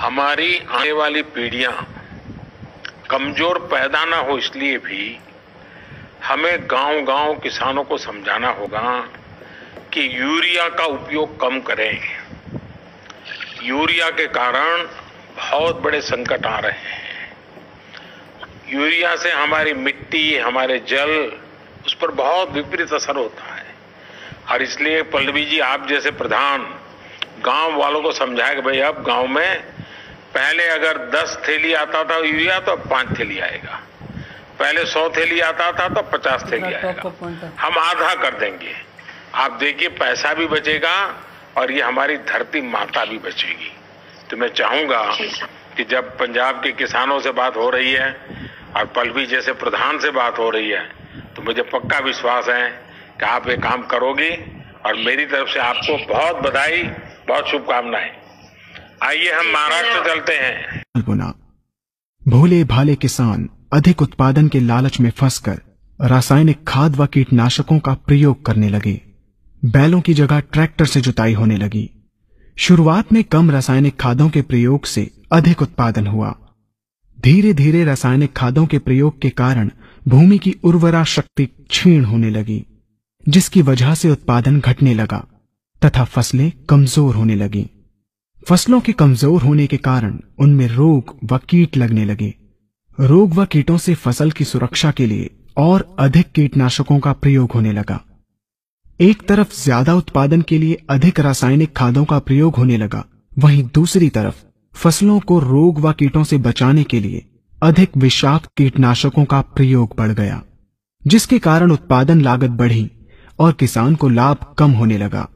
हमारी आने वाली पीढ़ियां कमजोर पैदा ना हो, इसलिए भी हमें गांव-गांव किसानों को समझाना होगा कि यूरिया का उपयोग कम करें। यूरिया के कारण बहुत बड़े संकट आ रहे हैं। यूरिया से हमारी मिट्टी, हमारे जल, उस पर बहुत विपरीत असर होता है। और इसलिए पल्लवी जी, आप जैसे प्रधान गांव वालों को समझाए कि भाई अब गांव में पहले अगर 10 थैली आता था यूरिया तो अब 5 थैली आएगा, पहले 100 थैली आता था तो 50 थैली आएगा, हम आधा कर देंगे। आप देखिए पैसा भी बचेगा और ये हमारी धरती माता भी बचेगी। तो मैं चाहूंगा कि जब पंजाब के किसानों से बात हो रही है और पल्लवी जैसे प्रधान से बात हो रही है, तो मुझे पक्का विश्वास है कि आप ये काम करोगी और मेरी तरफ से आपको बहुत बधाई, बहुत शुभकामनाएं। आइए हम महाराष्ट्र चलते हैं। भोले भाले किसान अधिक उत्पादन के लालच में फंसकर रासायनिक खाद व कीटनाशकों का प्रयोग करने लगे। बैलों की जगह ट्रैक्टर से जुताई होने लगी। शुरुआत में कम रासायनिक खादों के प्रयोग से अधिक उत्पादन हुआ। धीरे धीरे रासायनिक खादों के प्रयोग के कारण भूमि की उर्वरा शक्ति क्षीण होने लगी, जिसकी वजह से उत्पादन घटने लगा तथा फसलें कमजोर होने लगी। फसलों के कमजोर होने के कारण उनमें रोग व कीट लगने लगे। रोग व कीटों से फसल की सुरक्षा के लिए और अधिक कीटनाशकों का प्रयोग होने लगा। एक तरफ ज्यादा उत्पादन के लिए अधिक रासायनिक खादों का प्रयोग होने लगा, वहीं दूसरी तरफ फसलों को रोग व कीटों से बचाने के लिए अधिक विषाक्त कीटनाशकों का प्रयोग बढ़ गया, जिसके कारण उत्पादन लागत बढ़ी और किसान को लाभ कम होने लगा,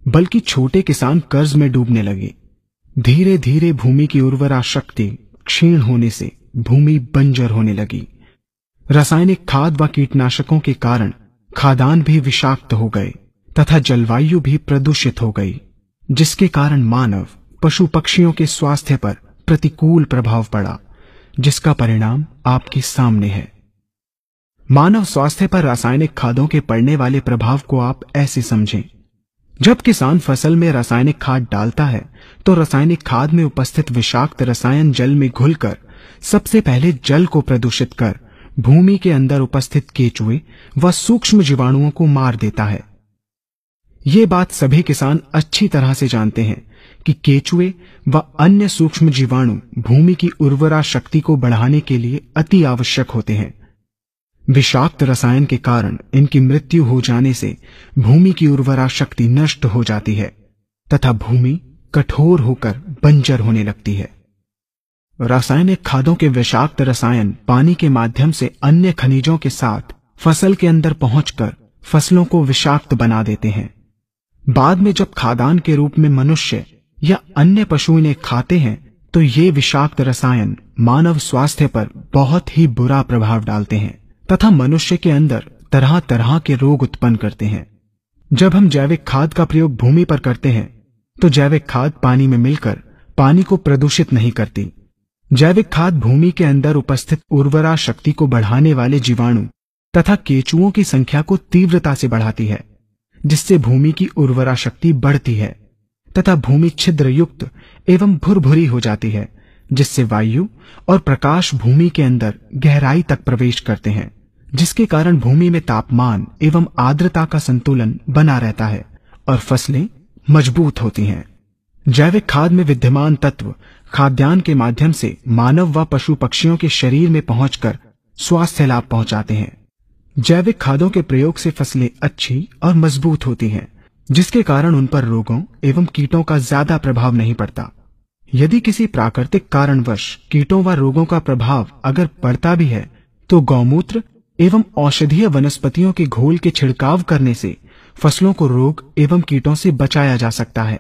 बल्कि छोटे किसान कर्ज में डूबने लगे। धीरे धीरे भूमि की उर्वरा शक्ति क्षीण होने से भूमि बंजर होने लगी। रासायनिक खाद व कीटनाशकों के कारण खाद्यान्न भी विषाक्त हो गए तथा जलवायु भी प्रदूषित हो गई, जिसके कारण मानव, पशु पक्षियों के स्वास्थ्य पर प्रतिकूल प्रभाव पड़ा, जिसका परिणाम आपके सामने है। मानव स्वास्थ्य पर रासायनिक खादों के पड़ने वाले प्रभाव को आप ऐसे समझें। जब किसान फसल में रासायनिक खाद डालता है तो रासायनिक खाद में उपस्थित विषाक्त रसायन जल में घुलकर सबसे पहले जल को प्रदूषित कर भूमि के अंदर उपस्थित केचुए व सूक्ष्म जीवाणुओं को मार देता है। ये बात सभी किसान अच्छी तरह से जानते हैं कि केचुए व अन्य सूक्ष्म जीवाणु भूमि की उर्वरा शक्ति को बढ़ाने के लिए अति आवश्यक होते हैं। विषाक्त रसायन के कारण इनकी मृत्यु हो जाने से भूमि की उर्वरा शक्ति नष्ट हो जाती है तथा भूमि कठोर होकर बंजर होने लगती है। रासायनिक खादों के विषाक्त रसायन पानी के माध्यम से अन्य खनिजों के साथ फसल के अंदर पहुंचकर फसलों को विषाक्त बना देते हैं। बाद में जब खाद्यान्न के रूप में मनुष्य या अन्य पशु इन्हें खाते हैं तो ये विषाक्त रसायन मानव स्वास्थ्य पर बहुत ही बुरा प्रभाव डालते हैं तथा मनुष्य के अंदर तरह तरह के रोग उत्पन्न करते हैं। जब हम जैविक खाद का प्रयोग भूमि पर करते हैं तो जैविक खाद पानी में मिलकर पानी को प्रदूषित नहीं करती। जैविक खाद भूमि के अंदर उपस्थित उर्वरा शक्ति को बढ़ाने वाले जीवाणु तथा केचुओं की संख्या को तीव्रता से बढ़ाती है, जिससे भूमि की उर्वरा शक्ति बढ़ती है तथा भूमि छिद्र युक्त एवं भुरभुरी हो जाती है, जिससे वायु और प्रकाश भूमि के अंदर गहराई तक प्रवेश करते हैं, जिसके कारण भूमि में तापमान एवं आर्द्रता का संतुलन बना रहता है और फसलें मजबूत होती हैं। जैविक खाद में विद्यमान तत्व खाद्यान्न के माध्यम से मानव व पशु पक्षियों के शरीर में पहुंचकर स्वास्थ्य लाभ पहुंचाते हैं। जैविक खादों के प्रयोग से फसलें अच्छी और मजबूत होती हैं, जिसके कारण उन पर रोगों एवं कीटों का ज्यादा प्रभाव नहीं पड़ता। यदि किसी प्राकृतिक कारणवश कीटों व रोगों का प्रभाव अगर पड़ता भी है तो गौमूत्र एवं औषधीय वनस्पतियों के घोल के छिड़काव करने से फसलों को रोग एवं कीटों से बचाया जा सकता है।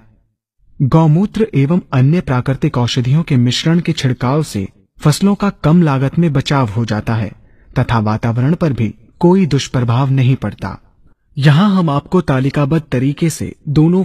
गौमूत्र एवं अन्य प्राकृतिक औषधियों के मिश्रण के छिड़काव से फसलों का कम लागत में बचाव हो जाता है तथा वातावरण पर भी कोई दुष्प्रभाव नहीं पड़ता। यहाँ हम आपको तालिकाबद्ध तरीके से दोनों